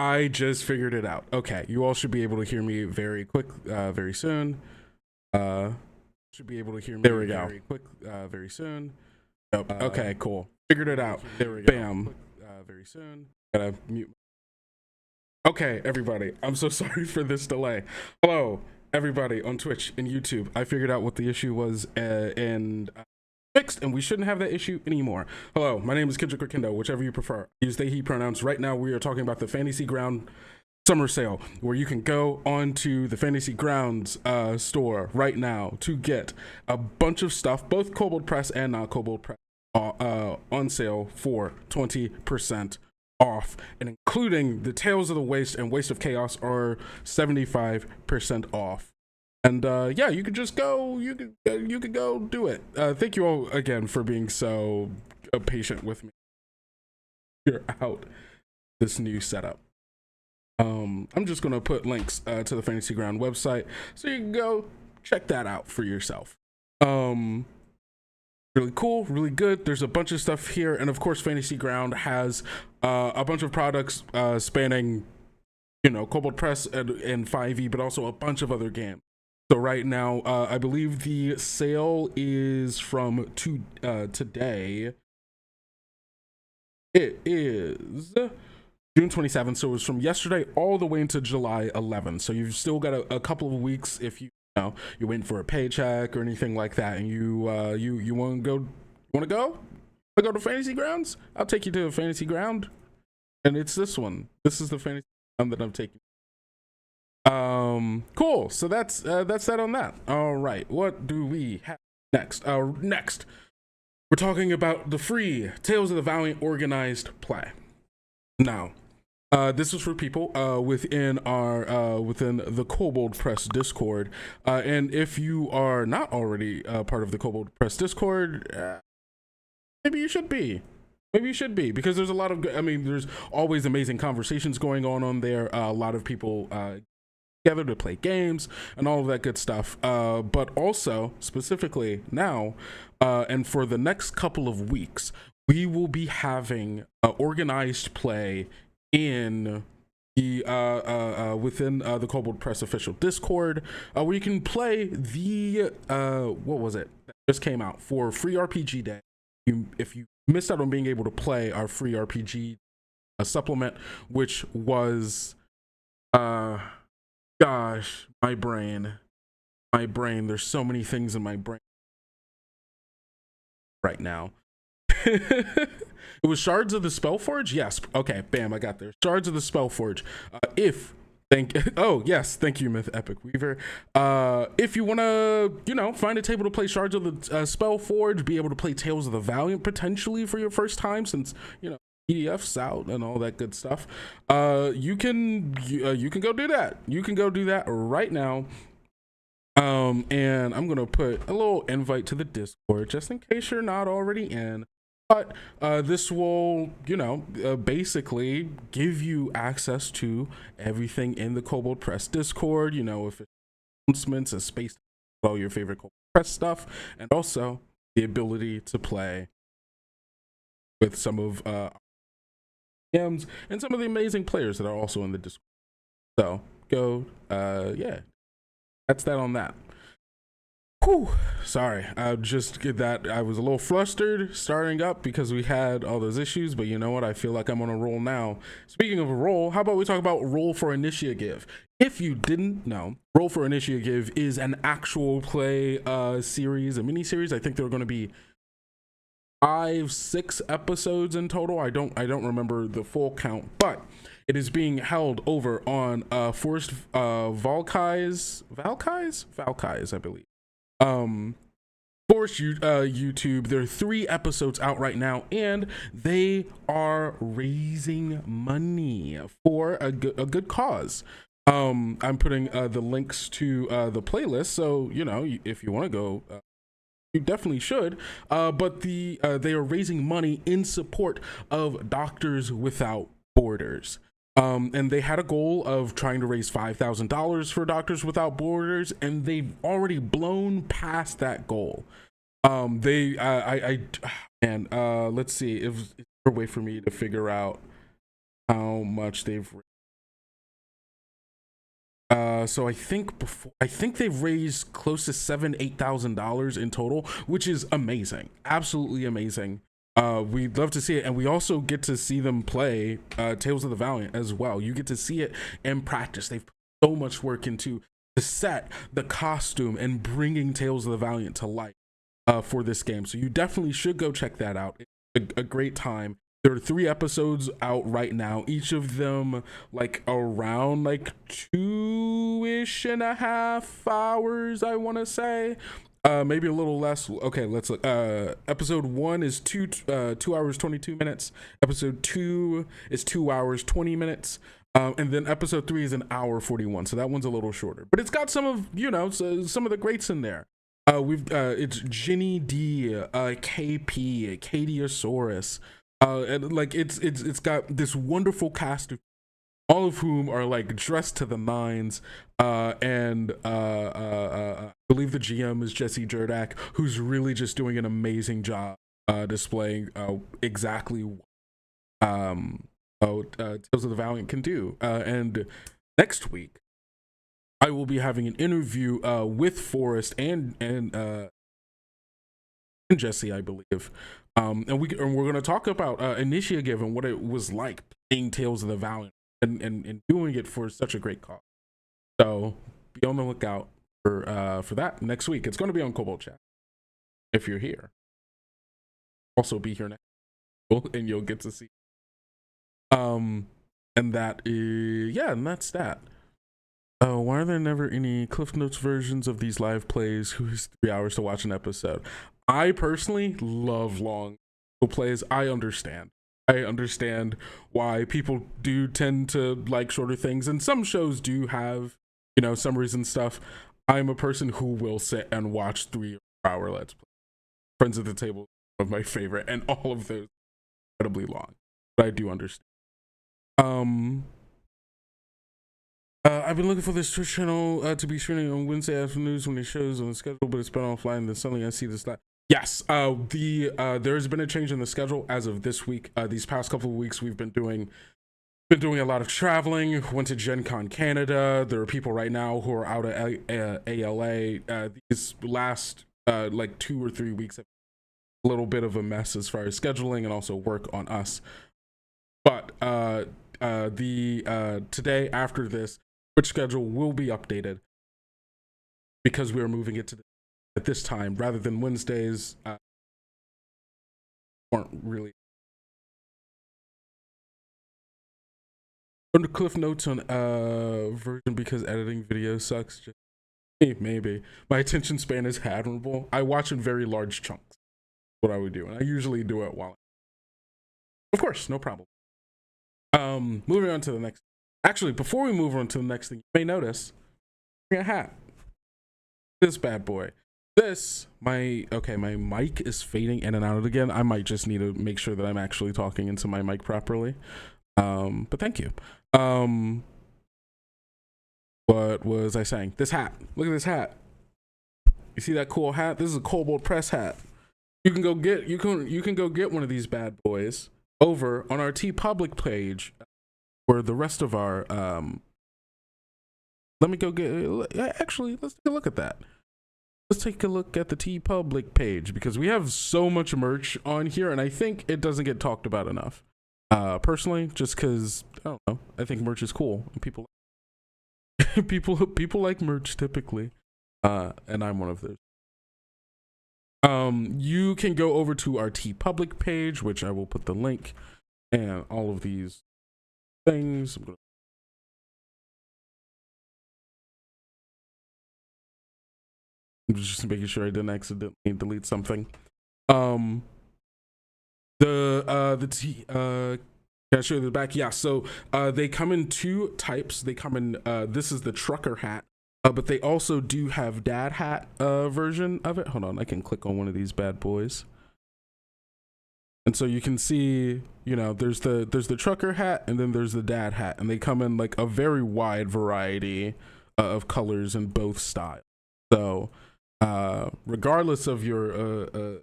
I just figured it out. Okay, you all should be able to hear me very soon. Should be able to hear me There we go. very quick, very soon. Okay, cool. Figured it out. There we go. Bam. Very soon. Gotta mute. Okay, everybody. I'm so sorry for this delay. Hello, everybody on Twitch and YouTube. I figured out what the issue was and fixed, and we shouldn't have that issue anymore. Hello, my name is Kendrick or Kendo, whichever you prefer. I use they, he pronouns. Right now, we are talking about the Fantasy Ground summer sale, where you can go onto the Fantasy Grounds store right now to get a bunch of stuff, both Kobold Press and not Kobold Press, on sale for 20% off, and including the Tales of the Waste and Waste of Chaos are 75% off. And yeah, you could just go, you could go do it. Thank you all again for being so patient with me. Figure out this new setup. I'm just gonna put links to the Fantasy Ground website so you can go check that out for yourself. Really cool, really good. There's a bunch of stuff here, and of course Fantasy Ground has a bunch of products spanning, you know, Kobold Press and 5e, but also a bunch of other games. So right now, I believe the sale is from today. It is June 27th, so it's from yesterday all the way into July 11th. So you've still got a couple of weeks if you're waiting for a paycheck or anything like that, and you want to go to Fantasy Grounds. I'll take you to a Fantasy Ground, and it's this one. This is the Fantasy Ground that I'm taking. Cool. So that's that on that. All right, what do we have next? Next we're talking about the free Tales of the Valiant organized play. Now, this is for people within the Kobold Press Discord, and if you are not already part of the Kobold Press Discord, maybe you should be. Maybe you should be, because there's a lot of, there's always amazing conversations going on there. A lot of people together to play games and all of that good stuff. But also, specifically now, and for the next couple of weeks, we will be having organized play in the within the Kobold Press official Discord, where you can play the what was it that just came out for free RPG Day. If you missed out on being able to play our free RPG supplement, which was gosh, my brain, there's so many things in my brain right now. It was Shards of the Spellforge. Yes. Okay. Bam. I got there. Shards of the Spellforge. Thank you, Myth Epic Weaver. If you want to, find a table to play Shards of the Spellforge, be able to play Tales of the Valiant potentially for your first time, since PDF's out and all that good stuff. You can go do that. You can go do that right now. And I'm gonna put a little invite to the Discord just in case you're not already in. But this will, basically give you access to everything in the Kobold Press Discord. If it's announcements, a space, all your favorite Kobold Press stuff, and also the ability to play with some of GMs and some of the amazing players that are also in the Discord. So go, yeah, that's that on that. Whew, sorry, I was a little flustered starting up because we had all those issues, but you know what? I feel like I'm on a roll now. Speaking of a roll, how about we talk about Roll for Initiative? If you didn't know, Roll for Initiative is an actual play series, a mini series. I think there are going to be 5-6 episodes in total. I don't remember the full count, but it is being held over on Forest Valkai's, I believe. Force YouTube. There are 3 episodes out right now, and they are raising money for a good cause. I'm putting the links to the playlist, so if you want to go, you definitely should. But they are raising money in support of Doctors Without Borders. And they had a goal of trying to raise $5,000 for Doctors Without Borders, and they've already blown past that goal. Let's see if there's a way for me to figure out how much they've raised So I think they've raised close to $8,000 in total, which is amazing, absolutely amazing. We'd love to see it, and we also get to see them play Tales of the Valiant as well. You get to see it in practice. They've put so much work into the set, the costume, and bringing Tales of the Valiant to life for this game. So you definitely should go check that out. It's a great time. There are 3 episodes out right now, each of them like around like 2.5 hours, I want to say. Maybe a little less. Okay, let's look. Episode 1 is 2 hours 22 minutes. Episode 2 is 2 hours 20 minutes. And then episode 3 is 1 hour 41. So that one's a little shorter, but it's got some of, you know, some of the greats in there. It's Ginny D, KP, Cadiosaurus. And like it's got this wonderful cast of, all of whom are like dressed to the nines, and I believe the GM is Jesse Jerdak, who's really just doing an amazing job displaying exactly what Tales of the Valiant can do. And next week I will be having an interview with Forrest and Jesse, I believe. And we're going to talk about Initiative and what it was like playing Tales of the Valiant and doing it for such a great cause. So be on the lookout for that next week. It's going to be on Kobold Chat if you're here. Also be here next week, and you'll get to see. And that is, yeah, and that's that. Why are there never any Cliff Notes versions of these live plays? Who's 3 hours to watch an episode? I personally love long plays. I understand why people do tend to like shorter things, and some shows do have, you know, summaries and stuff. I'm a person who will sit and watch 3 hour Let's Play. Friends at the Table, one of my favorite, and all of those incredibly long, but I do understand. I've been looking for this Twitch channel to be streaming on Wednesday afternoons when it shows on the schedule, but it's been offline. Then suddenly I see this. Yes, there has been a change in the schedule as of this week. These past couple of weeks, we've been doing a lot of traveling. Went to Gen Con Canada. There are people right now who are out at ALA. These last like 2 or 3 weeks have been a little bit of a mess as far as scheduling and also work on us. But today after this, Twitch schedule will be updated because we are moving it to at this time rather than Wednesdays. Aren't really under Cliff Notes on version because editing video sucks. Just maybe my attention span is admirable. I watch in very large chunks. What I would do, and I usually do it while. Of course, no problem. Moving on to the next. Actually, before we move on to the next thing, you may notice a hat. This bad boy. My mic is fading in and out again. I might just need to make sure that I'm actually talking into my mic properly. But thank you. What was I saying? This hat. Look at this hat. You see that cool hat? This is a Kobold Press hat. You can go get one of these bad boys over on our TeePublic page, where the rest of our let's take a look at that. Let's take a look at the TeePublic page, because we have so much merch on here, and I think it doesn't get talked about enough. Personally, just because I don't know, I think merch is cool, and people like merch typically, and I'm one of those. You can go over to our TeePublic page, which I will put the link and all of these things. I'm just making sure I didn't accidentally delete something. Can I show you the back? Yeah, so they come in 2 types. They come in this is the trucker hat, but they also do have dad hat version of it. Hold on, I can click on one of these bad boys, and so you can see, you know, there's the trucker hat, and then there's the dad hat, and they come in like a very wide variety of colors in both styles. So regardless of your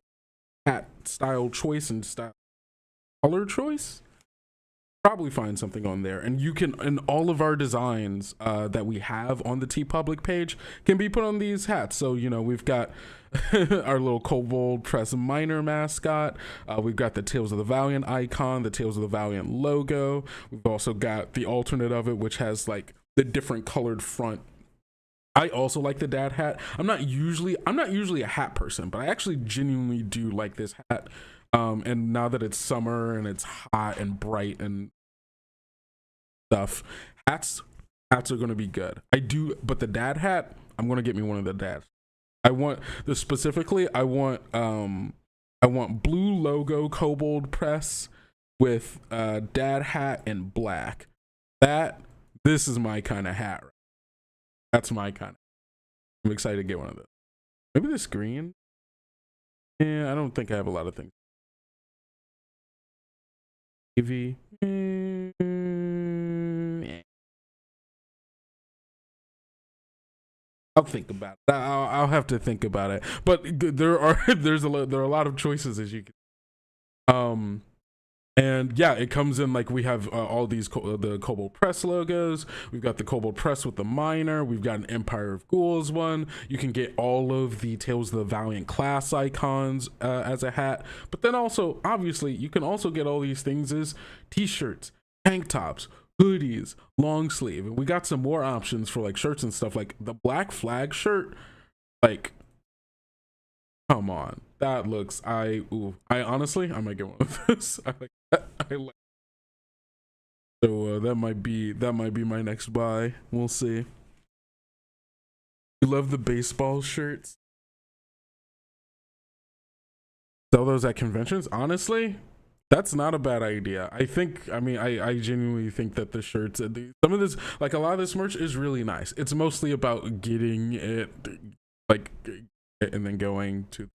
hat style choice and style color choice, probably find something on there, and you can, and all of our designs that we have on the TeePublic page can be put on these hats. So you know, we've got our little Kobold Chats Minor mascot, we've got the Tales of the Valiant icon, the Tales of the Valiant logo. We've also got the alternate of it, which has like the different colored front. I also like the dad hat. I'm not usually a hat person, but I actually genuinely do like this hat. And now that it's summer and it's hot and bright and stuff, hats are gonna be good. I do, but the dad hat, I'm gonna get me one of the dads. I want the specifically. I want blue logo Kobold press with dad hat in black. This is my kind of hat. That's my kind of. I'm excited to get one of those. Maybe this green. Yeah, I don't think I have a lot of things. TV. I'll think about it. I'll have to think about it. But there are a lot of choices, as you can. And yeah, it comes in like we have all these the Kobold Press logos. We've got the Kobold Press with the minor. We've got an Empire of Ghouls one. You can get all of the Tales of the Valiant class icons as a hat. But then also, obviously, you can also get all these things as t-shirts, tank tops, hoodies, long sleeve. And we got some more options for like shirts and stuff, like the Black Flag shirt. Like, come on, that looks. I honestly, I might get one of those. I like that. So that might be my next buy. We'll see. You love the baseball shirts? Sell those at conventions? Honestly, that's not a bad idea. I genuinely think that the shirts, some of this, like a lot of this merch is really nice. It's mostly about getting it, like, and then going to.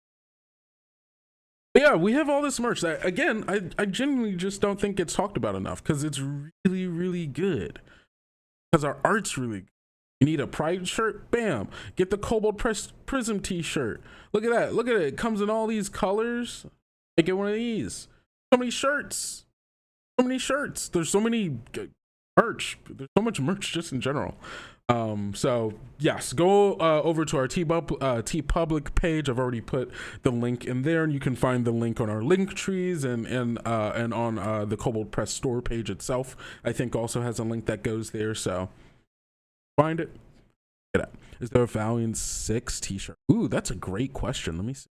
Yeah, we have all this merch that, again, I genuinely just don't think it's talked about enough because it's really, really good. Because our art's really good. You need a Pride shirt? Bam. Get the Kobold Press Prism t-shirt. Look at that. Look at it. It comes in all these colors. I get one of these. So many shirts. So many shirts. There's so many merch. There's so much merch just in general. So yes, go over to our TeePublic page. I've already put the link in there, and you can find the link on our link trees and on the Kobold Press store page itself. I think also has a link that goes there. So find it. Get it. Is there a Valiant 6 t-shirt? Ooh, that's a great question. Let me see.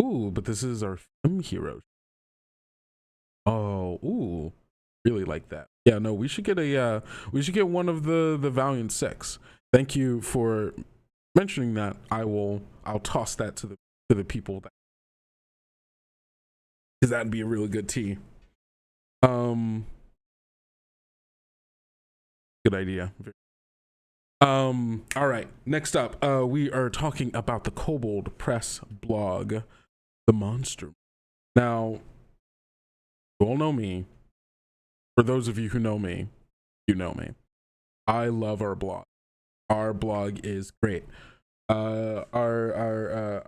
Ooh, but this is our film hero. Oh, ooh. Really like that. Yeah, no, we should get one of the Valiant 6. Thank you for mentioning that. I'll toss that to the people that, because that'd be a really good tee. Good idea. All right, next up, we are talking about the Kobold Press blog, The Monster. Now, you all know me. For those of you who know me, you know me. I love our blog. Our blog is great. Our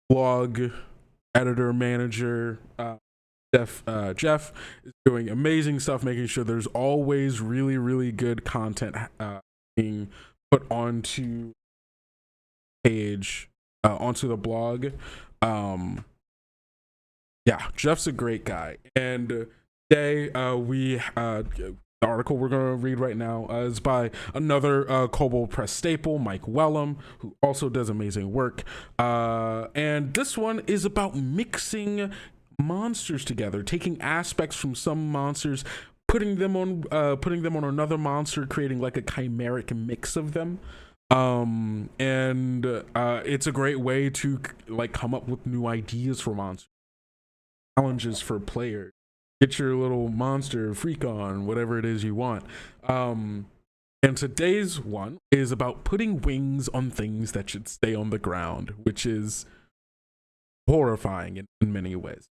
blog editor manager, Jeff is doing amazing stuff, making sure there's always really, really good content being put onto page, onto the blog. Yeah, Jeff's a great guy. And today, the article we're going to read right now is by another Kobold Press staple, Mike Wellham, who also does amazing work. And this one is about mixing monsters together, taking aspects from some monsters, putting them on another monster, creating like a chimeric mix of them. And it's a great way to like come up with new ideas for monsters, challenges for players. Get your little monster freak on, whatever it is you want. And today's one is about putting wings on things that should stay on the ground, which is horrifying in many ways.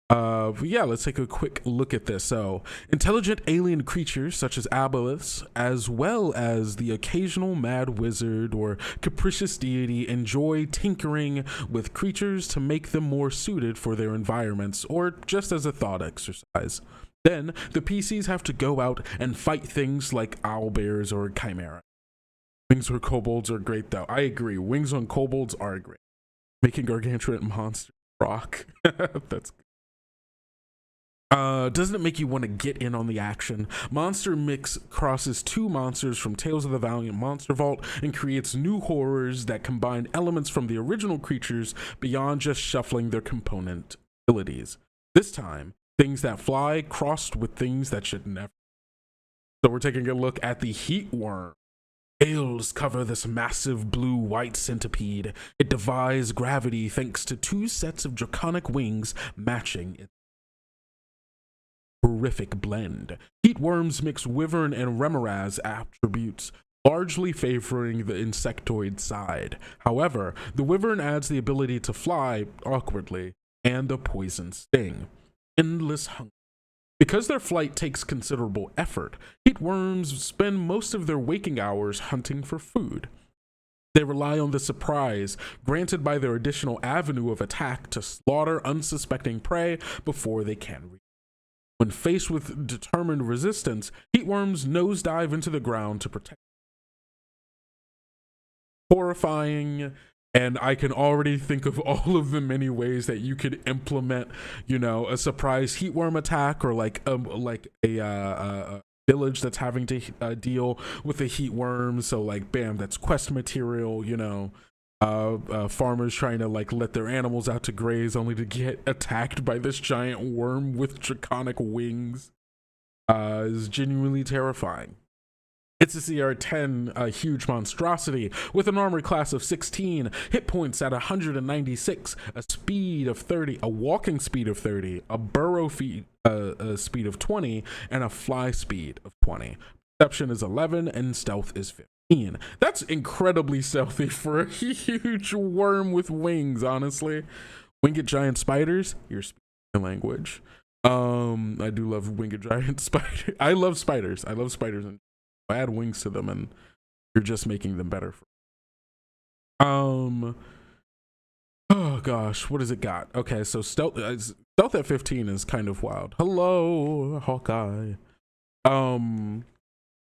But yeah, let's take a quick look at this. So, intelligent alien creatures such as aboleths, as well as the occasional mad wizard or capricious deity, enjoy tinkering with creatures to make them more suited for their environments, or just as a thought exercise. Then, the PCs have to go out and fight things like owlbears or chimera. Wings on kobolds are great, though. I agree. Wings on kobolds are great. Making gargantuan monsters rock. That's good. Doesn't it make you want to get in on the action? Monster Mix crosses two monsters from Tales of the Valiant Monster Vault and creates new horrors that combine elements from the original creatures beyond just shuffling their component abilities. This time, things that fly crossed with things that should never. So we're taking a look at the Heat Worm. Scales cover this massive blue-white centipede. It defies gravity thanks to two sets of draconic wings matching its horrific blend. Heat worms mix wyvern and remoraz attributes, largely favoring the insectoid side. However, the wyvern adds the ability to fly awkwardly and a poison sting. Endless hunger. Because their flight takes considerable effort, heat worms spend most of their waking hours hunting for food. They rely on the surprise granted by their additional avenue of attack to slaughter unsuspecting prey before they can reach. When faced with determined resistance, heatworms nosedive into the ground to protect. Horrifying, and I can already think of all of the many ways that you could implement, you know, a surprise heatworm attack, or like a village that's having to deal with a heatworm. So like, bam, that's quest material, you know. Farmers trying to like let their animals out to graze only to get attacked by this giant worm with draconic wings is genuinely terrifying. It's a CR10, a huge monstrosity with an armor class of 16, hit points at 196, a speed of 30, a walking speed of 30, a burrow speed of 20, and a fly speed of 20. Perception is 11 and stealth is 15. That's incredibly stealthy for a huge worm with wings, honestly. Winged giant spiders, your language. I do love winged giant spider. I love spiders. I love spiders, and add wings to them and you're just making them better. Oh gosh, what has it got? Okay, so stealth at 15 is kind of wild. Hello, Hawkeye.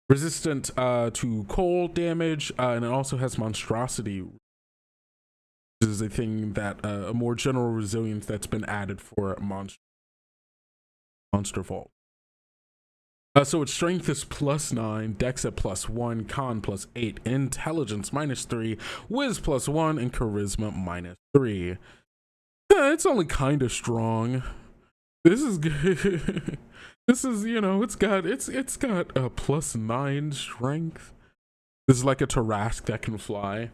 Resistant to cold damage, and it also has monstrosity. This is a thing that a more general resilience that's been added for monster vault. So its strength is +9, dex at +1, con +8, intelligence -3, wiz +1, and charisma -3. It's only kind of strong. This is good. This is, you know, it's got a +9 strength. This is like a Tarask that can fly.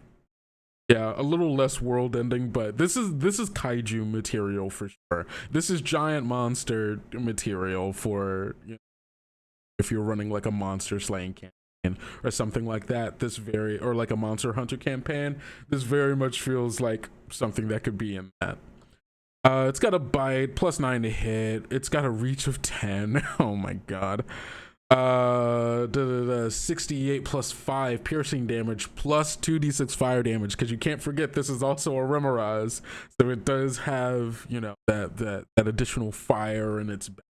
Yeah, a little less world ending, but this is kaiju material for sure. This is giant monster material for, you know, if you're running like a monster slaying campaign or something like that. Or like a monster hunter campaign, this very much feels like something that could be in that. It's got a bite, +9 to hit. It's got a reach of 10. Oh my god. 68 +5 piercing damage plus 2d6 fire damage, because you can't forget this is also a Remoraz, so it does have, you know, that additional fire in its back.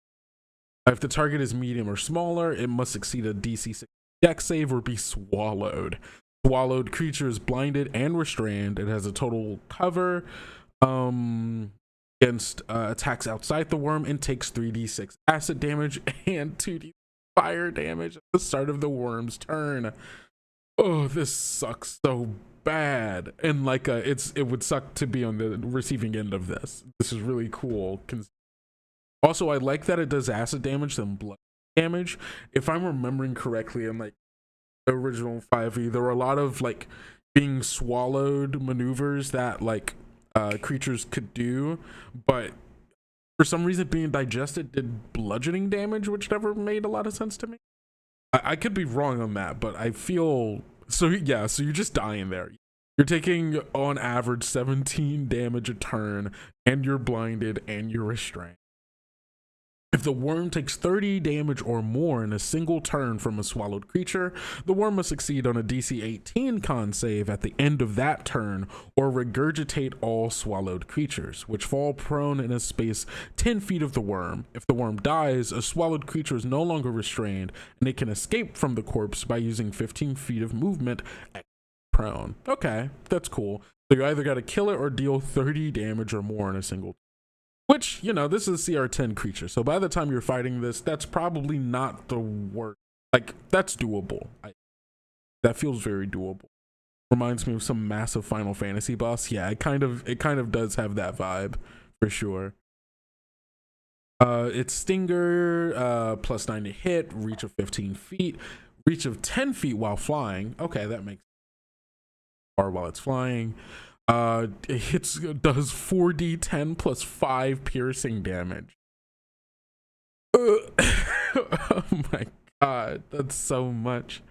If the target is medium or smaller, it must succeed a DC 6 dex save or be swallowed. Swallowed creature is blinded and restrained. It has a total cover against attacks outside the worm, and takes 3d6 acid damage and 2d fire damage at the start of the worm's turn. Oh, this sucks so bad. And like it would suck to be on the receiving end of this. This is really cool. Also, I like that it does acid damage and blood damage. If I'm remembering correctly, in like the original 5e, there were a lot of like being swallowed maneuvers that like creatures could do, but for some reason being digested did bludgeoning damage, which never made a lot of sense to me. I could be wrong on that, but I feel so. Yeah, so you're just dying there. You're taking on average 17 damage a turn, and you're blinded and you're restrained. If the worm takes 30 damage or more in a single turn from a swallowed creature, the worm must succeed on a DC 18 con save at the end of that turn or regurgitate all swallowed creatures, which fall prone in a space 10 feet of the worm. If the worm dies, a swallowed creature is no longer restrained and it can escape from the corpse by using 15 feet of movement at prone. Okay, that's cool. So you either got to kill it or deal 30 damage or more in a single turn. Which, you know, this is a CR10 creature, so by the time you're fighting this, that's probably not the worst. Like, that's doable. That feels very doable. Reminds me of some massive Final Fantasy boss. Yeah, it kind of does have that vibe, for sure. It's Stinger, plus 9 to hit, reach of 15 feet, reach of 10 feet while flying. Okay, that makes sense. Or while it's flying. It does 4d10 plus 5 piercing damage. Oh my god, that's so much.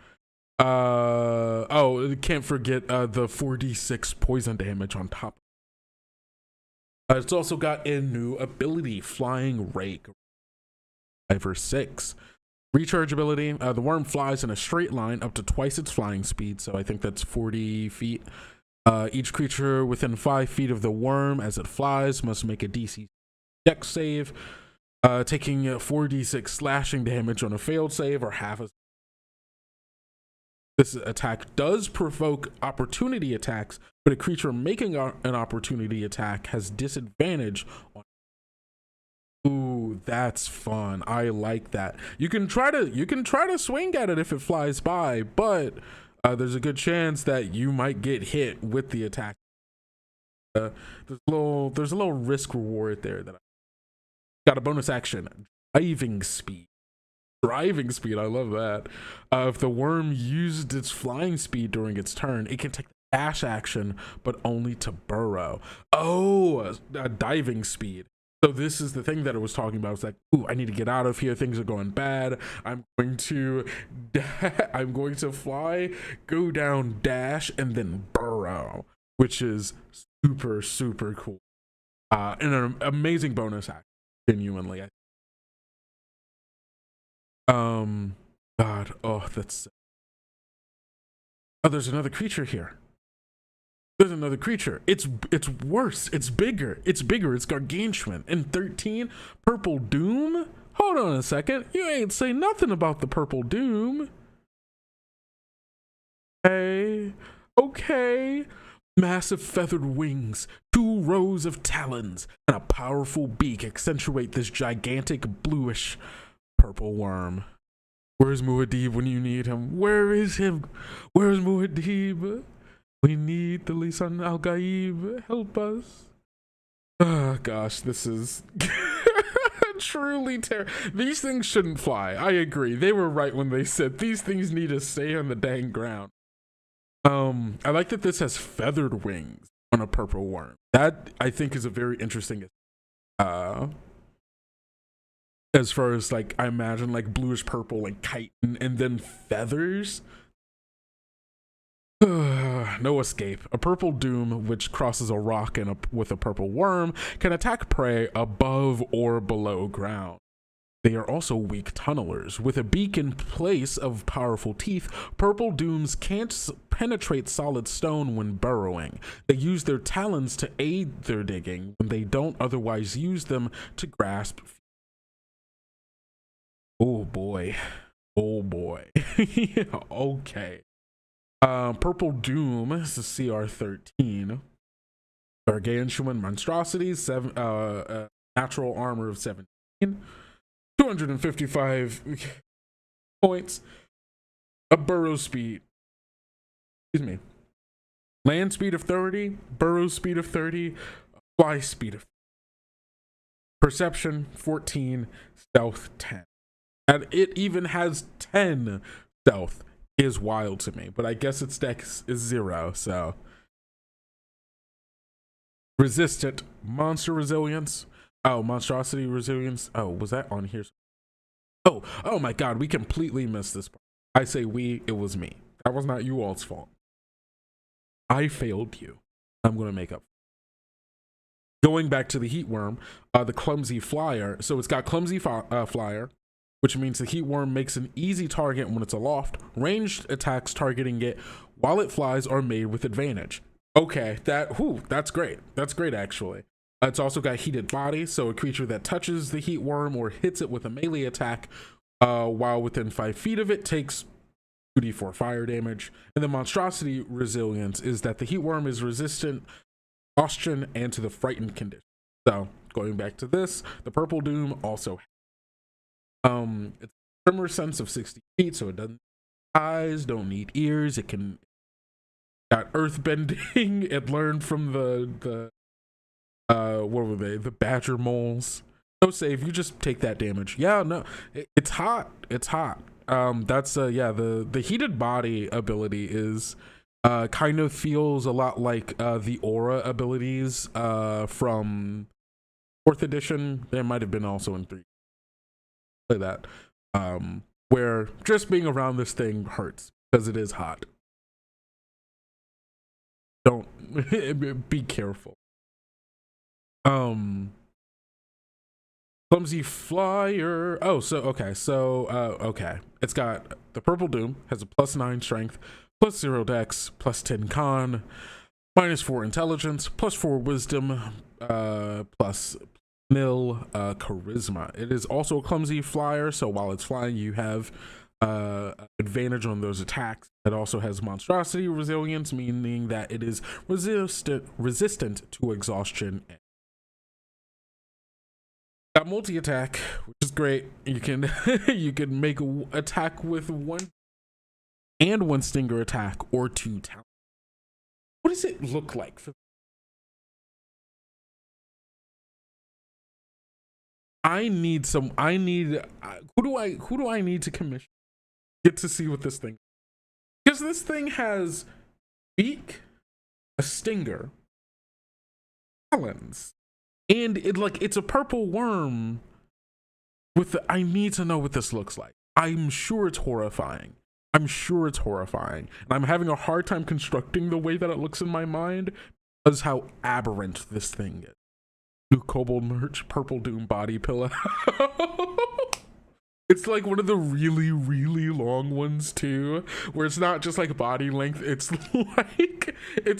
Oh, can't forget the 4d6 poison damage on top. It's also got a new ability, Flying Rake. 5 or 6. Recharge ability, the worm flies in a straight line up to twice its flying speed, so I think that's 40 feet. Each creature within 5 feet of the worm as it flies must make a DC dex save, taking 4d6 slashing damage on a failed save or half a. This attack does provoke opportunity attacks, but a creature making an opportunity attack has disadvantage on. Ooh, that's fun. I like that. You can try to swing at it if it flies by, but there's a good chance that you might get hit with the attack. There's a little risk reward there that I got. A bonus action, driving speed. Driving speed, I love that. If the worm used its flying speed during its turn, it can take the dash action, but only to burrow. Oh, diving speed. So this is the thing that I was talking about. It's like, ooh, I need to get out of here. Things are going bad. I'm going to fly, go down, dash, and then burrow, which is super, super cool. And an amazing bonus act, genuinely. God, oh, that's. Oh, there's another creature here. There's another creature. It's worse. It's bigger. It's gargantuan. And 13, Purple Doom. Hold on a second. You ain't say nothing about the Purple Doom. Okay. Massive feathered wings, 2 rows of talons, and a powerful beak accentuate this gigantic bluish purple worm. Where's Muad'Dib when you need him? Where is him? Where's Muad'Dib? We need the Lisan Al-Gaib. Help us. Oh gosh, this is truly terrible. These things shouldn't fly. I agree. They were right when they said these things need to stay on the dang ground. I like that this has feathered wings on a purple worm. That I think is a very interesting as far as like I imagine like bluish purple like chitin and then feathers. No escape. A purple doom which crosses a rock with a purple worm can attack prey above or below ground. They are also weak tunnelers. With a beak in place of powerful teeth, purple dooms can't penetrate solid stone when burrowing. They use their talons to aid their digging when they don't otherwise use them to grasp. Oh boy. Oh boy. Okay. Purple Doom is a CR13. Gargantuan monstrosities, natural armor of 17. 255 points. A burrow speed. Excuse me. Land speed of 30, burrow speed of 30, fly speed of 30. Perception 14, stealth 10. And it even has 10 stealth. Is wild to me, but I guess its dex is 0, so. Resistant, monster resilience. Oh, monstrosity resilience. Oh, was that on here? Oh my god, we completely missed this part. I say we, it was me. That was not you all's fault. I failed you. I'm gonna make up. Going back to the heat worm, the clumsy flyer. So it's got clumsy flyer, which means the heat worm makes an easy target when it's aloft. Ranged attacks targeting it while it flies are made with advantage. Okay, that's great. That's great, actually. It's also got heated body, so a creature that touches the heat worm or hits it with a melee attack while within 5 feet of it takes 2d4 fire damage. And the monstrosity resilience is that the heat worm is resistant exhaustion and to the frightened condition. So going back to this, the purple doom also it's a tremor sense of 60 feet, so it doesn't need eyes, don't need ears. It can got earth bending. It learned from the what were they, the badger moles. No save, you just take that damage. Yeah, no, it's hot. It's hot. That's yeah, the heated body ability is kind of feels a lot like the aura abilities from 4th edition. There might have been also in 3. Play that. Where just being around this thing hurts because it is hot. Don't be careful. Clumsy flyer. Oh, so okay, so okay. It's got the purple doom, has a +9 strength, +0 dex, +10 con, -4 intelligence, +4 wisdom, plus nil charisma. It is also a clumsy flyer, so while it's flying, you have advantage on those attacks. It also has monstrosity resilience, meaning that it is resistant to exhaustion. Got multi-attack, which is great. You can you can make a attack with 1 stinger attack or 2 talents. What does it look like? I need who do I need to commission? Get to see what this thing, because this thing has beak, a stinger, talons, and it's a purple worm with the, I need to know what this looks like. I'm sure it's horrifying. I'm sure it's horrifying. And I'm having a hard time constructing the way that it looks in my mind because how aberrant this thing is. New Kobold merch, purple doom body pillow. It's like one of the really, really long ones too, where it's not just like body length, it's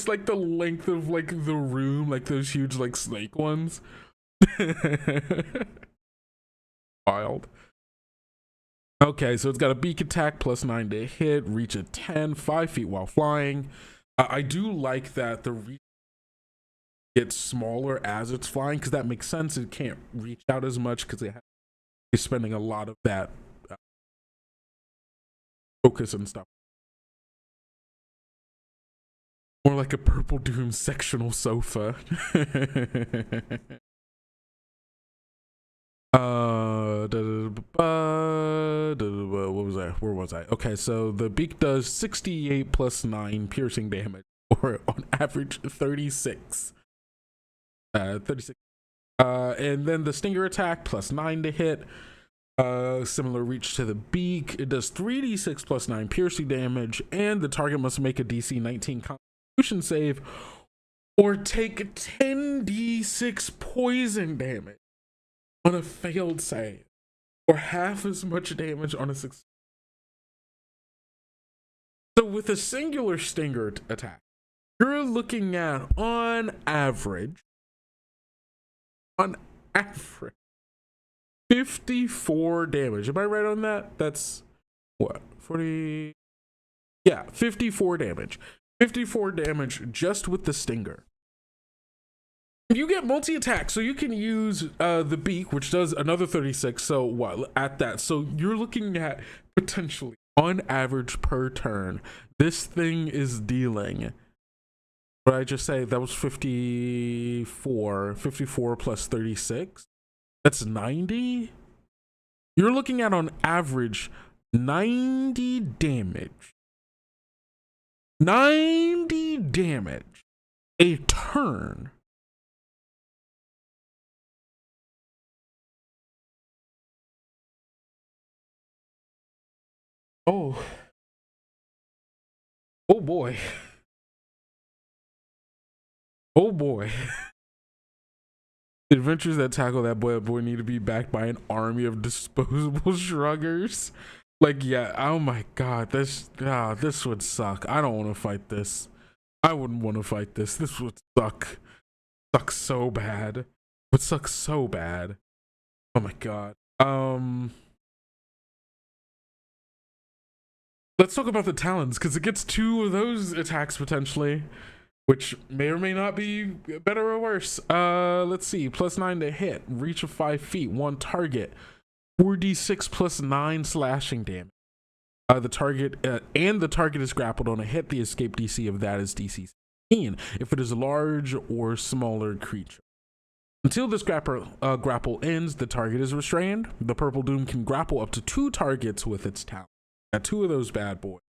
like the length of like the room, like those huge like snake ones. Wild. Okay, so it's got a beak attack, +9 to hit, reach at 10, 5 feet while flying. I do like that the reach gets smaller as it's flying, because that makes sense. It can't reach out as much because it's spending a lot of that focus and stuff. More like a purple doom sectional sofa. What was I? Where was I? Okay, so the beak does 68 +9 piercing damage, or on average 36. 36. And then the stinger attack +9 to hit. Similar reach to the beak. It does 3d6 +9 piercing damage, and the target must make a DC 19 Constitution save or take 10d6 poison damage on a failed save, or half as much damage on a success. So with a singular stinger attack, you're looking at on average 54 damage. Am I right on that? That's what, 40? Yeah, 54 damage. 54 damage just with the stinger. You get multi-attack, so you can use the beak, which does another 36. So what at that? So you're looking at potentially on average per turn, this thing is dealing. What did I just say? That was 54. 54 plus 36. That's 90. You're looking at on average 90 damage. 90 damage a turn. Oh boy. Oh boy. Adventures that tackle that boy need to be backed by an army of disposable shruggers. Like, yeah, oh my god, this would suck. I don't want to fight this. I wouldn't want to fight this. This would suck. Suck so bad. Would suck so bad. Oh my god. Let's talk about the talons, because it gets 2 of those attacks potentially, which may or may not be better or worse. Let's see. +9 to hit, reach of 5 feet, 1 target, 4d6 +9 slashing damage. The target is grappled on a hit. The escape DC of that is DC 16 if it is a large or smaller creature. Until this grapple ends, the target is restrained. The Purple Doom can grapple up to 2 targets with its talon. Got 2 of those bad boys.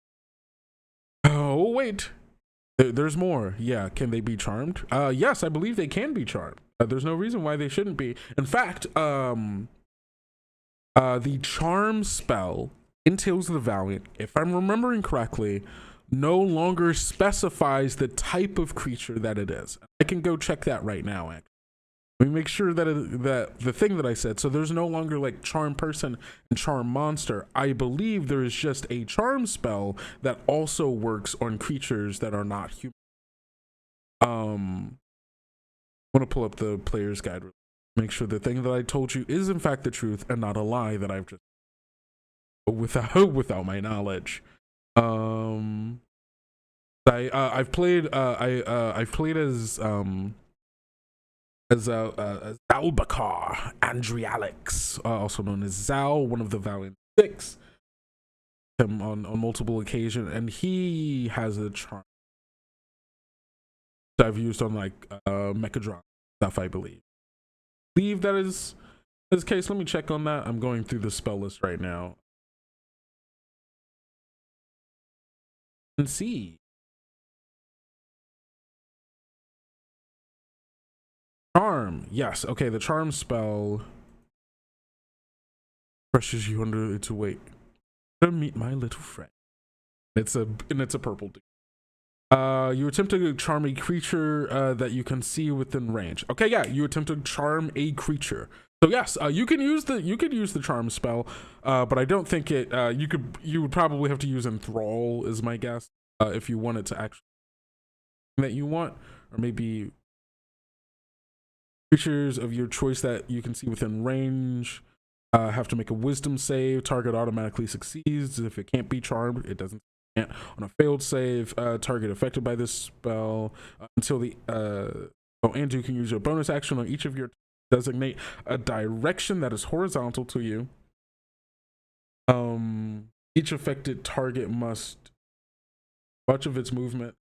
Oh wait, there's more. Yeah, can they be charmed? Yes, I believe they can be charmed. There's no reason why they shouldn't be. In fact, the charm spell in Tales of the Valiant, if I'm remembering correctly, no longer specifies the type of creature that it is. I can go check that right now, actually. Let me make sure that that the thing that I said, so there's no longer like charm person and charm monster. I believe there is just a charm spell that also works on creatures that are not human. I want to pull up the player's guide, make sure the thing that I told you is in fact the truth and not a lie that I've just without my knowledge. I've played as Zalbakar Andrialix, also known as Zal, one of the Valiant Six, him on multiple occasions, and he has a charm that I've used on like Mechadron stuff, I believe. That is the case. Let me check on that. I'm going through the spell list right now and see. Charm, yes. Okay, the charm spell pressures you under its weight. Meet my little friend. It's a purple dude. You attempt to charm a creature that you can see within range. Okay, yeah, you attempt to charm a creature. So yes, you could use the charm spell, but I don't think it. You would probably have to use enthrall, is my guess, if you wanted to actually that you want, or maybe creatures of your choice that you can see within range have to make a wisdom save. Target automatically succeeds. If it can't be charmed, it doesn't. On a failed save, target affected by this spell until the and you can use your bonus action on each of your designate a direction that is horizontal to you. Each affected target must much of its movement.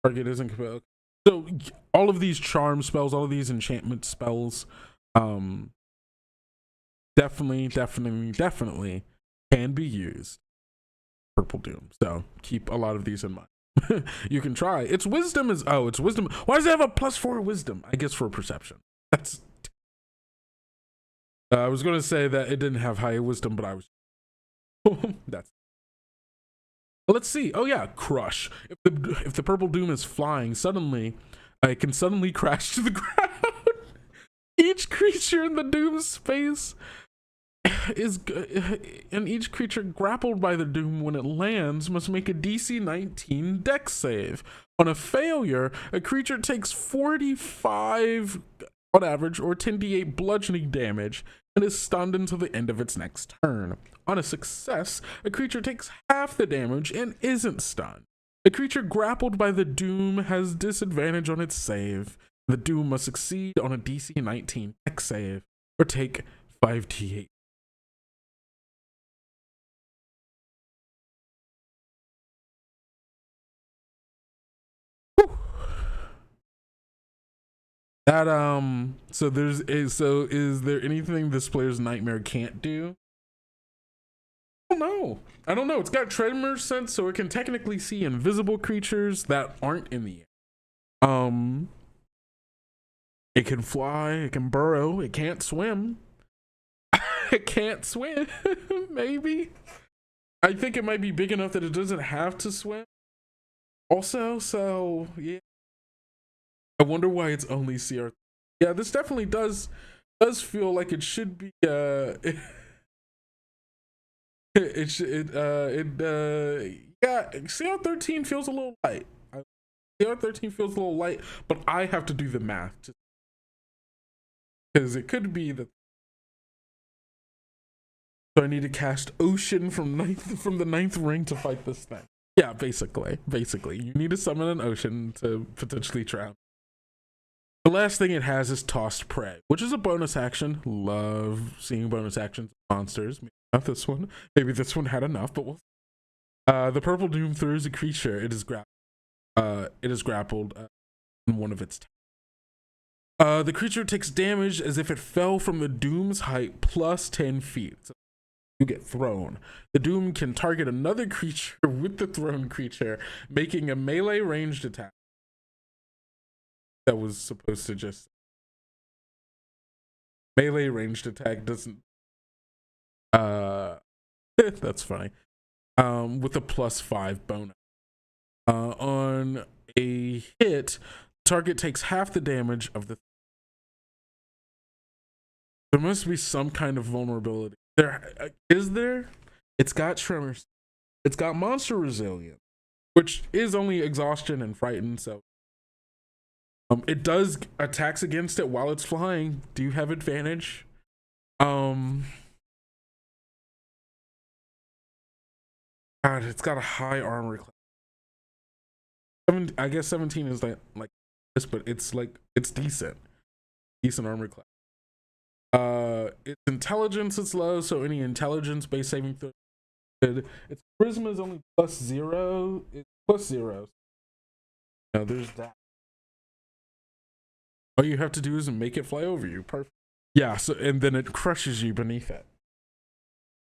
Target isn't compelled. So all of these charm spells, all of these enchantment spells, definitely can be used. Purple Doom. So keep a lot of these in mind. You can try. Its wisdom is it's wisdom. Why does it have a +4 wisdom? I guess for perception. That's I was gonna say that it didn't have high wisdom, but I was that's let's see. Oh yeah, crush. If the Purple Doom is flying, suddenly it can suddenly crash to the ground. Each creature in the Doom space and each creature grappled by the Doom when it lands must make a DC 19 Dex save. On a failure, a creature takes 45 on average or 10d8 bludgeoning damage and is stunned until the end of its next turn. On a success, a creature takes half the damage and isn't stunned. A creature grappled by the Doom has disadvantage on its save. The Doom must succeed on a DC 19 Dex save or take 5d8. That so is there anything this player's nightmare can't do? I don't know. It's got tremor sense, so it can technically see invisible creatures that aren't in the air. It can fly, it can burrow, it can't swim. It can't swim. Maybe. I think it might be big enough that it doesn't have to swim. Also, so yeah. I wonder why it's only CR. Yeah, this definitely does feel like it should be yeah, CR13 feels a little light. CR13 feels a little light, but I have to do the math because it could be that. So I need to cast Ocean from the ninth ring to fight this thing. Yeah, basically, you need to summon an Ocean to potentially drown. The last thing it has is Tossed Prey, which is a bonus action. Love seeing bonus actions monsters. Maybe not this one. Maybe this one had enough, but we'll. The purple doom throws a creature. It is grappled in one of its. The creature takes damage as if it fell from the doom's height plus 10 feet. So you get thrown. The doom can target another creature with the thrown creature, making a melee ranged attack. That was supposed to just melee ranged attack doesn't. That's funny. With a +5 bonus. On a hit, target takes half the damage of the. There must be some kind of vulnerability. Is there? It's got Tremors. It's got Monster Resilience, which is only exhaustion and frightened. So, it does attacks against it while it's flying. Do you have advantage? God, it's got a high armor class. I guess 17 is like this, but it's decent armor class. Its intelligence is low, so any intelligence based saving throw good. Its charisma is only +0. It's +0. No, there's that. All you have to do is make it fly over you. Perfect. Yeah, so and then it crushes you beneath it.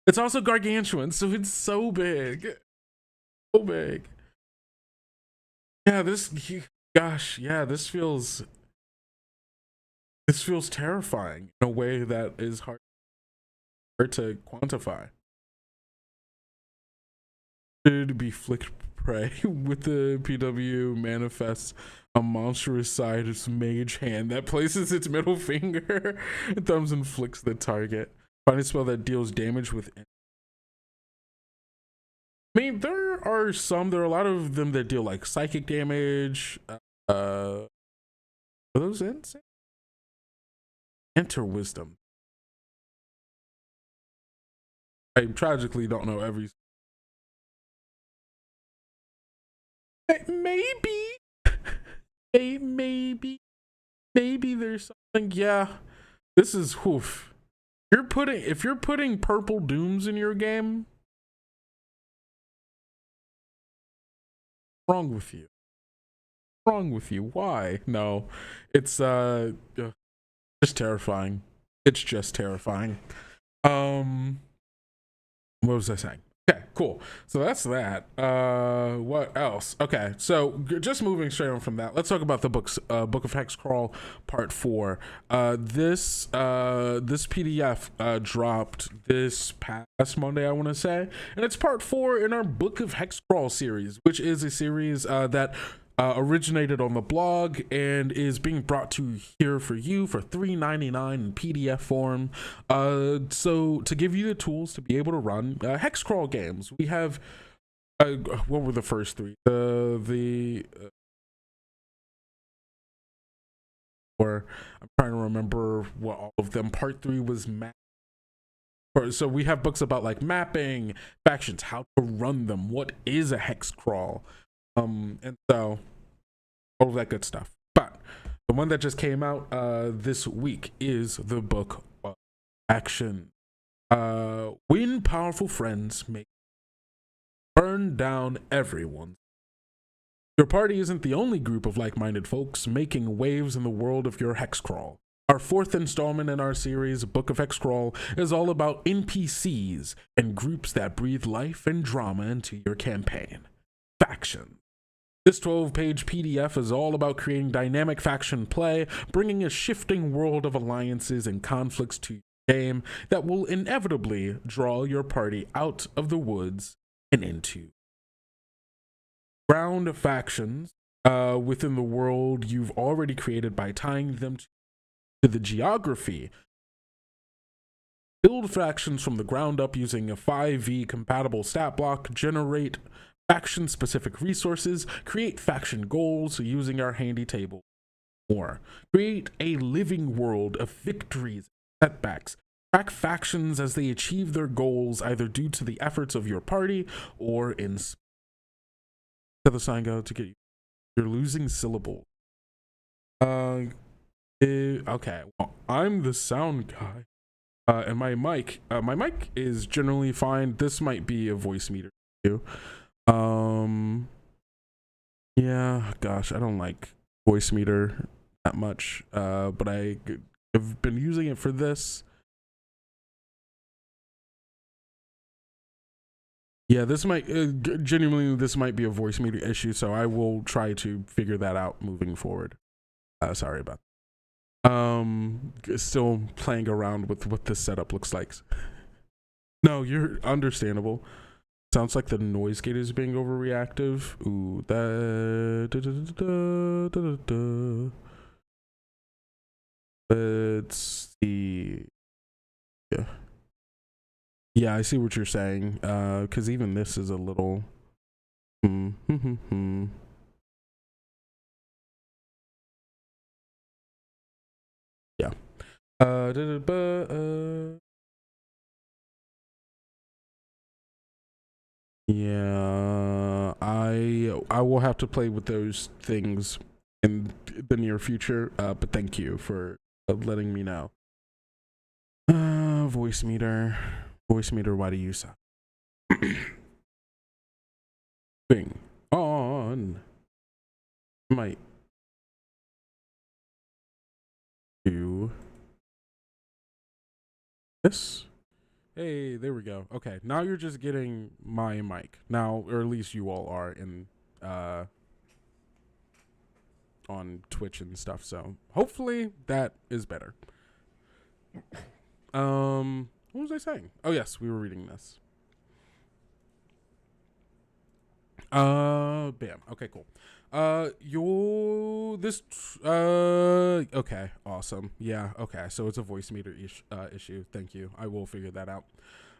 It's also gargantuan, so it's so big. So big. Yeah, this feels terrifying in a way that is hard to quantify. Should be flicked prey with the PW manifests a monstrous sized mage hand that places its middle finger and thumbs and flicks the target. Find a spell that deals damage with. I mean, there are a lot of them that deal like psychic damage. Are those insane? Enter wisdom. I tragically don't know every. Maybe there's something. Yeah, this is woof. If you're putting purple dooms in your game, what's wrong with you? Why? No, it's just terrifying. It's just terrifying. What was I saying? Okay, cool. So that's that. What else? Okay, so just moving straight on from that, let's talk about the Book of Hexcrawl Part 4. This PDF dropped this past Monday, I want to say, and it's Part 4 in our Book of Hexcrawl series, which is a series that originated on the blog and is being brought to here for you for $3.99 in PDF form. So to give you the tools to be able to run Hexcrawl games, we have what were the first three? Or I'm trying to remember what all of them. Part 3 was map. So we have books about like mapping factions, how to run them, what is a hex crawl, and so all of that good stuff. But the one that just came out this week is the Book of Action. When powerful friends burn down everyone. Your party isn't the only group of like-minded folks making waves in the world of your hexcrawl. Our 4th installment in our series, Book of Hexcrawl, is all about NPCs and groups that breathe life and drama into your campaign. Faction. This 12-page PDF is all about creating dynamic faction play, bringing a shifting world of alliances and conflicts to your game that will inevitably draw your party out of the woods and into ground factions. within the world you've already created by tying them to the geography. Build factions from the ground up using a 5e compatible stat block, generate faction specific resources, create faction goals using our handy table. More. Create a living world of victories, setbacks. Track factions as they achieve their goals, either due to the efforts of your party or in the sign go to get you. You're losing syllables. Okay. Well, I'm the sound guy. And my mic is generally fine. This might be a voice meter too. Yeah, gosh, I don't like voice meter that much. But I've been using it for this. Yeah, this might genuinely this might be a voice meter issue, so I will try to figure that out moving forward. Sorry about that. Still playing around with what this setup looks like. No, you're understandable. Sounds like the noise gate is being overreactive. Ooh, let's see. Yeah, I see what you're saying. Because even this is a little. Yeah. Yeah, I will have to play with those things in the near future. But thank you for letting me know. Voice meter, why do you suck? Bing on. Might do this. Hey, there we go. Okay, now you're just getting my mic now, or at least you all are in on Twitch and stuff. So hopefully that is better. What was I saying? Oh yes, we were reading this. Bam. Okay, cool. Okay, awesome. Yeah, okay. So it's a voice meter issue. Thank you. I will figure that out.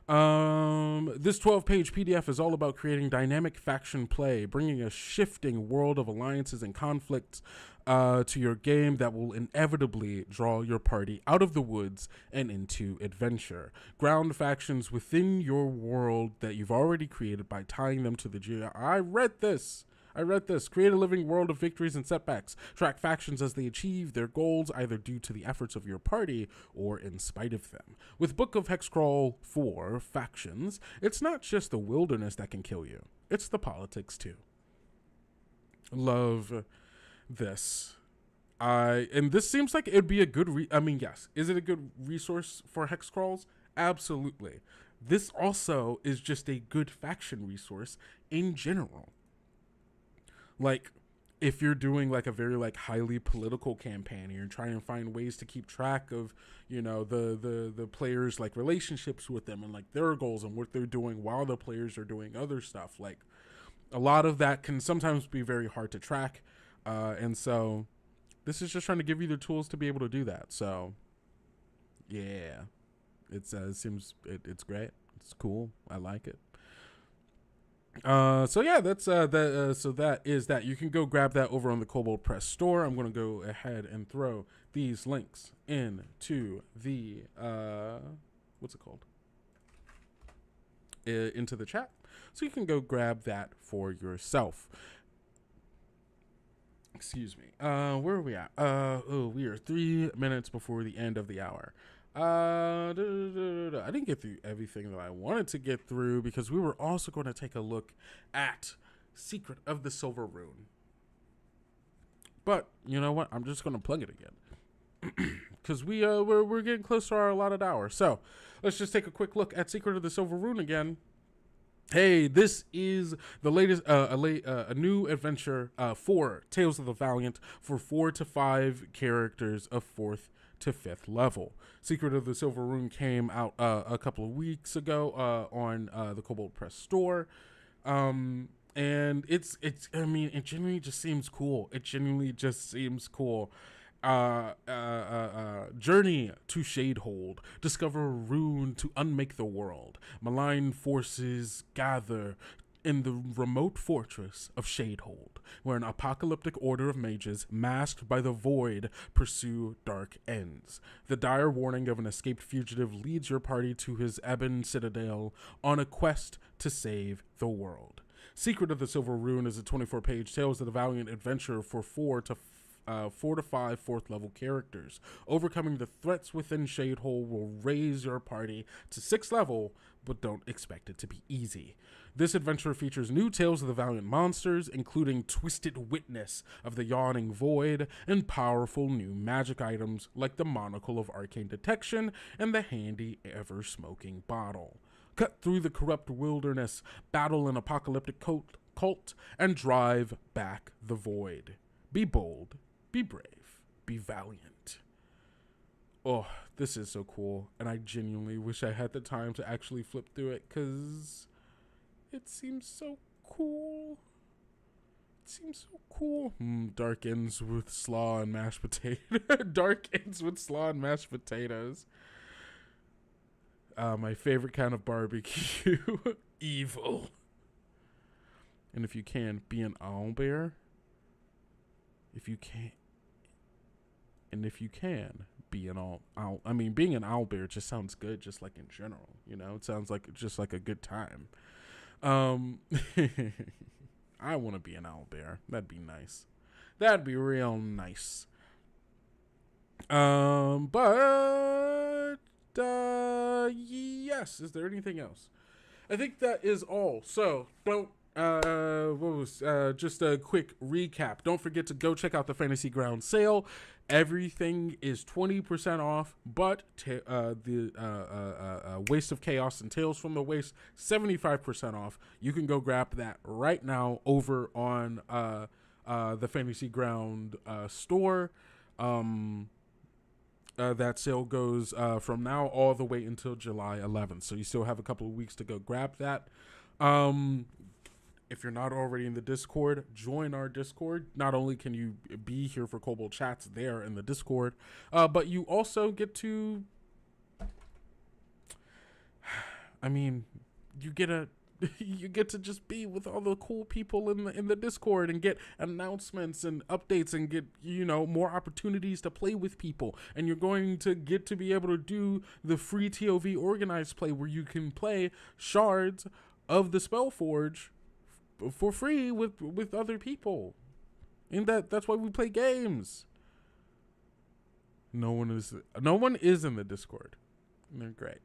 This 12-page PDF is all about creating dynamic faction play, bringing a shifting world of alliances and conflicts to your game that will inevitably draw your party out of the woods and into adventure. Ground factions within your world that you've already created by tying them to the I read this. Create a living world of victories and setbacks. Track factions as they achieve their goals, either due to the efforts of your party or in spite of them. With Book of Hexcrawl 4 factions, it's not just the wilderness that can kill you. It's the politics too. Love this. And this seems like it'd be a good yes. Is it a good resource for hex crawls? Absolutely. This also is just a good faction resource in general. Like, if you're doing like a very like highly political campaign and you're trying to find ways to keep track of, you know, the players' like relationships with them and like their goals and what they're doing while the players are doing other stuff, like a lot of that can sometimes be very hard to track. And so this is just trying to give you the tools to be able to do that. So yeah, it seems it's great. It's cool. I like it. So yeah, that's so that is that. You can go grab that over on the Kobold Press store. I'm going to go ahead and throw these links into the what's it called? Into the chat, so you can go grab that for yourself. Excuse me. Where are we at? We are 3 minutes before the end of the hour. I didn't get through everything that I wanted to get through because we were also going to take a look at Secret of the Silver Rune. But you know what? I'm just going to plug it again because we're getting close to our allotted hour. So let's just take a quick look at Secret of the Silver Rune again. Hey, this is the latest, a new adventure for Tales of the Valiant for 4 to 5 characters of 4th to 5th level. Secret of the Silver Rune came out a couple of weeks ago on the Kobold Press store. And and I mean, it genuinely just seems cool. It genuinely just seems cool. Journey to Shadehold. Discover Rune to unmake the world. Malign forces gather in the remote fortress of Shadehold, where an apocalyptic order of mages, masked by the void, pursue dark ends. The dire warning of an escaped fugitive leads your party to his ebon citadel on a quest to save the world. Secret of the Silver Rune is a 24-page Tales of the Valiant adventure for 4 to 5 fourth level characters. Overcoming the threats within Shadehold will raise your party to 6th level, but don't expect it to be easy. This adventure features new Tales of the Valiant monsters, including Twisted Witness of the Yawning Void, and powerful new magic items like the Monocle of Arcane Detection and the handy ever-smoking bottle. Cut through the corrupt wilderness, battle an apocalyptic cult, and drive back the void. Be bold, be brave, be valiant. Oh, this is so cool, and I genuinely wish I had the time to actually flip through it, because it seems so cool. It seems so cool. Dark ends with slaw and mashed potatoes. Dark ends with slaw and mashed potatoes. My favorite kind of barbecue. Evil. And if you can, be an owlbear. If you can't. And if you can, be an owl. I mean, being an owlbear just sounds good, just like in general. You know, it sounds like just like a good time. I want to be an owlbear. That'd be nice. That'd be real nice. Yes. Is there anything else? I think that is all. So don't. Just a quick recap. Don't forget to go check out the Fantasy Ground sale. Everything is 20% off, but the Waste of Chaos and Tales from the Waste 75% off. You can go grab that right now over on the Fantasy Ground store. That sale goes from now all the way until July 11th, so you still have a couple of weeks to go grab that. If you're not already in the Discord, join our Discord. Not only can you be here for Kobold Chats there in the Discord, but you also get to, I mean, you get to just be with all the cool people in the Discord and get announcements and updates and get, more opportunities to play with people. And you're going to get to be able to do the free TOV organized play where you can play shards of the Spellforge for free with other people. And that's why we play games. No one is in the Discord. They're great.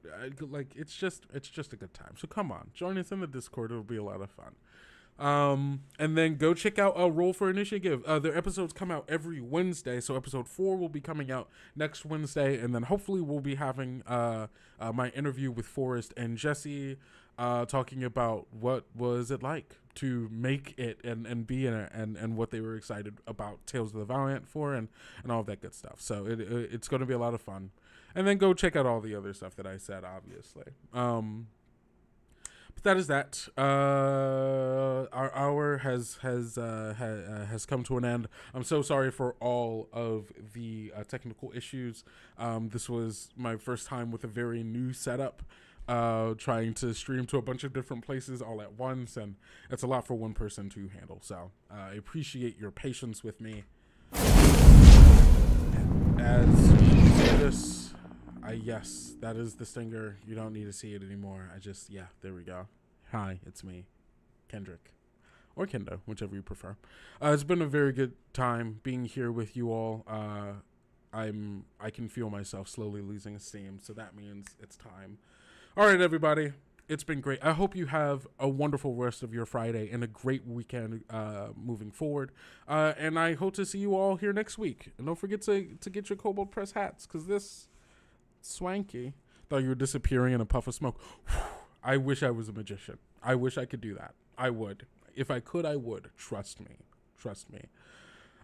It's just a good time. So come on, join us in the Discord. It'll be a lot of fun. And then go check out Roll for Initiative. Their episodes come out every Wednesday. So episode 4 will be coming out next Wednesday, and then hopefully we'll be having my interview with Forrest and Jesse, talking about what was it like to make it and be in it, and what they were excited about Tales of the Valiant for, and all of that good stuff. So it's going to be a lot of fun. And then go check out all the other stuff that I said, obviously. But that is that. Our hour has come to an end. I'm so sorry for all of the technical issues. This was my first time with a very new setup, trying to stream to a bunch of different places all at once, and it's a lot for one person to handle. So I appreciate your patience with me. As you say this. Yes, that is the stinger. You don't need to see it anymore. There we go. Hi, it's me, Kendrick. Or Kendo, whichever you prefer. It's been a very good time being here with you all. I can feel myself slowly losing steam, so that means it's time. All right, everybody. It's been great. I hope you have a wonderful rest of your Friday and a great weekend moving forward. And I hope to see you all here next week. And don't forget to get your Kobold Press hats, because this swanky. Thought you were disappearing in a puff of smoke. I wish I was a magician. I wish I could do that. I would. If I could, I would. Trust me.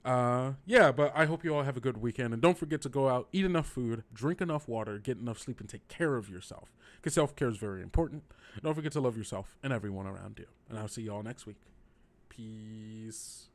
But I hope you all have a good weekend. And don't forget to go out, eat enough food, drink enough water, get enough sleep, and take care of yourself. Because self-care is very important. And don't forget to love yourself and everyone around you. And I'll see you all next week. Peace.